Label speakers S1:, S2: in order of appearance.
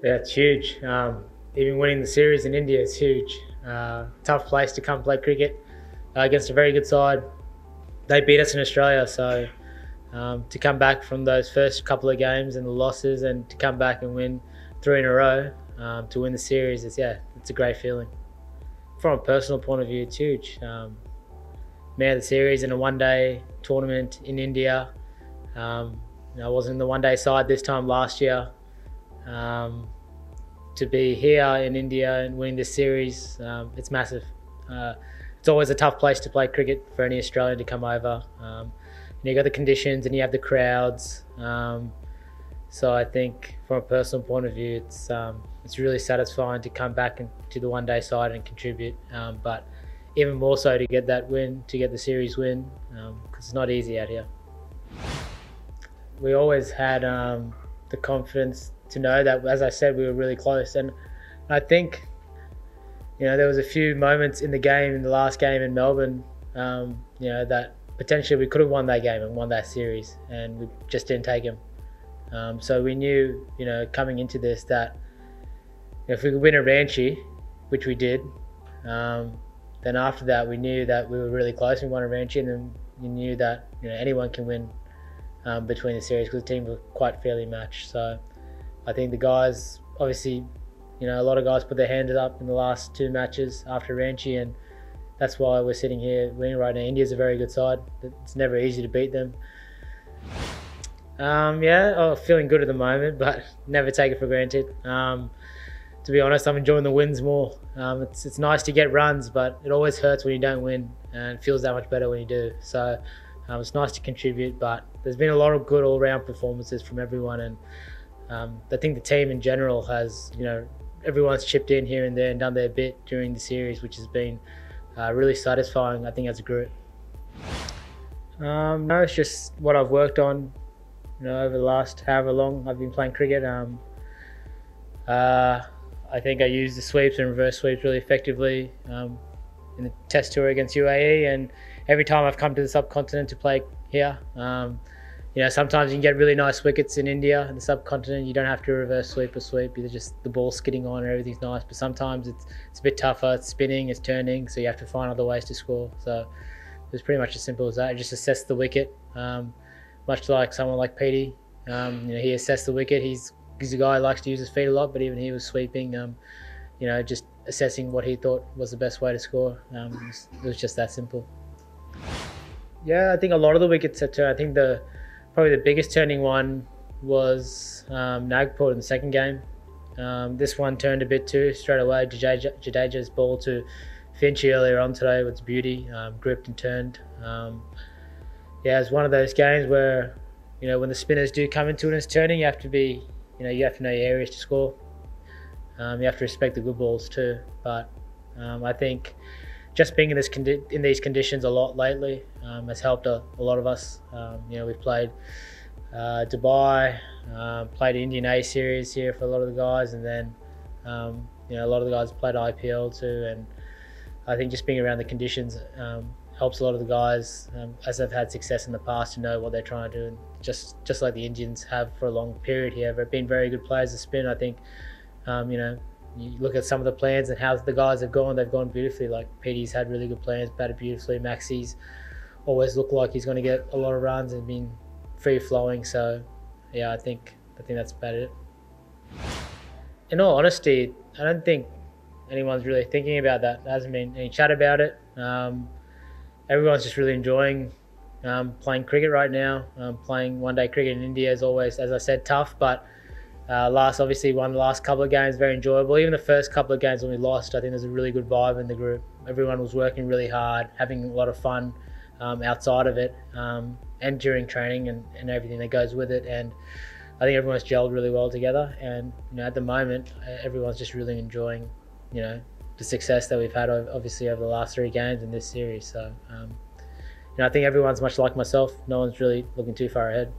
S1: Yeah, it's huge. Even winning the series in India is huge. Tough place to come play cricket against a very good side. They beat us in Australia, so to come back from those first couple of games and the losses, and to come back and win three in a row to win the series, it's a great feeling. From a personal point of view, it's huge. Man of the series in a one-day tournament in India. I was in the one-day side this time last year. To be here in India and winning this series, it's massive. It's always a tough place to play cricket for any Australian to come over. You got the conditions and you have the crowds. So I think from a personal point of view, it's really satisfying to come back to the one-day side and contribute. But even more so to get that win, to get the series win, because it's not easy out here. We always had the confidence to know that, as I said, we were really close. And I think, there was a few moments in the game, in the last game in Melbourne, that potentially we could have won that game and won that series, and we just didn't take them. So we knew, coming into this, that if we could win a Ranchi, which we did, then after that we knew that we were really close. We won a Ranchi, and then you knew that anyone can win between the series, because the team were quite fairly matched. So I think the guys, obviously, a lot of guys put their hands up in the last two matches after Ranchi, and that's why we're sitting here winning right now. India's a very good side. It's never easy to beat them. Feeling good at the moment, but never take it for granted. To be honest, I'm enjoying the wins more. It's nice to get runs, but it always hurts when you don't win, and it feels that much better when you do. So it's nice to contribute, but there's been a lot of good all-round performances from everyone, and I think the team in general has, everyone's chipped in here and there and done their bit during the series, which has been really satisfying, I think, as a group. No, it's just what I've worked on, over the last however long I've been playing cricket. I think I used the sweeps and reverse sweeps really effectively in the test tour against UAE, and every time I've come to the subcontinent to play here, sometimes you can get really nice wickets in India. In the subcontinent, you don't have to reverse sweep or sweep. You're just the ball skidding on and everything's nice. But sometimes it's a bit tougher. It's spinning, it's turning, so you have to find other ways to score. So it was pretty much as simple as that. I just assessed the wicket, much like someone like Petey. He assessed the wicket. He's a guy who likes to use his feet a lot, but even he was sweeping. Just assessing what he thought was the best way to score. It was just that simple. Yeah, I think a lot of the wickets had turned. I think probably the biggest turning one was Nagpur in the second game. This one turned a bit too straight away. Jadeja's ball to Finchy earlier on today was beauty, gripped and turned. It's one of those games where, when the spinners do come into it and it's turning, you have to know your areas to score. You have to respect the good balls too. But I think just being in these conditions a lot lately has helped a lot of us. We've played Dubai, played Indian A series here for a lot of the guys, and then a lot of the guys played IPL too. And I think just being around the conditions helps a lot of the guys, as they've had success in the past, to know what they're trying to do. And just like the Indians have for a long period here, they've been very good players to spin. I think you look at some of the plans and how the guys have gone, they've gone beautifully. Like Petey's had really good plans, batted beautifully. Maxi's always looked like he's going to get a lot of runs and been free flowing. So I think that's about it. In all honesty, I don't think anyone's really thinking about that. There hasn't been any chat about it. Everyone's just really enjoying playing cricket right now. Playing one-day cricket in India is always, as I said, tough, but obviously won the last couple of games, very enjoyable. Even the first couple of games when we lost, I think there's a really good vibe in the group. Everyone was working really hard, having a lot of fun outside of it, and during training and everything that goes with it. And I think everyone's gelled really well together. And at the moment, everyone's just really enjoying, the success that we've had obviously over the last three games in this series. So I think everyone's much like myself. No one's really looking too far ahead.